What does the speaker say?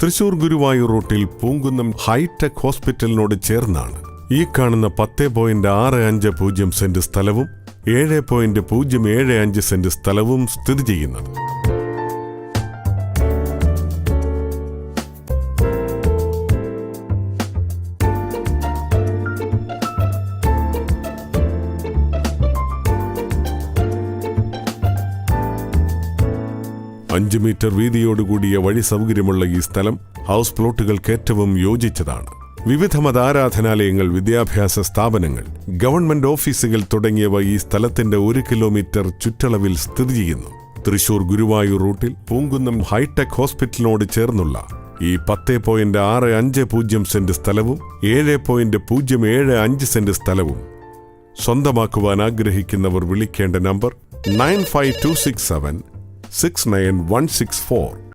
തൃശൂർ ഗുരുവായൂർ റൂട്ടിൽ പൂങ്കുന്നം ഹൈടെക് ഹോസ്പിറ്റലിനോട് ചേർന്നാണ് ഈ കാണുന്ന 10.65 സെന്റ് സ്ഥലവും 7.075 സെന്റ് സ്ഥലവും സ്ഥിതി ചെയ്യുന്നത്. അഞ്ച് മീറ്റർ വീതിയോടുകൂടിയ വഴി സൗകര്യമുള്ള ഈ സ്ഥലം ഹൗസ് പ്ലോട്ടുകൾക്ക് ഏറ്റവും യോജിച്ചതാണ്. വിവിധ മതാരാധനാലയങ്ങൾ, വിദ്യാഭ്യാസ സ്ഥാപനങ്ങൾ, ഗവൺമെന്റ് ഓഫീസുകൾ തുടങ്ങിയവ ഈ സ്ഥലത്തിന്റെ 1 കിലോമീറ്റർ ചുറ്റളവിൽ സ്ഥിതി ചെയ്യുന്നു. തൃശൂർ ഗുരുവായൂർ റൂട്ടിൽ പൂങ്കുന്നം ഹൈടെക് ഹോസ്പിറ്റലിനോട് ചേർന്നുള്ള ഈ 10.65 സെന്റ് സ്ഥലവും 7.075 സെന്റ് സ്ഥലവും സ്വന്തമാക്കുവാൻ ആഗ്രഹിക്കുന്നവർ വിളിക്കേണ്ട നമ്പർ 95267 69164.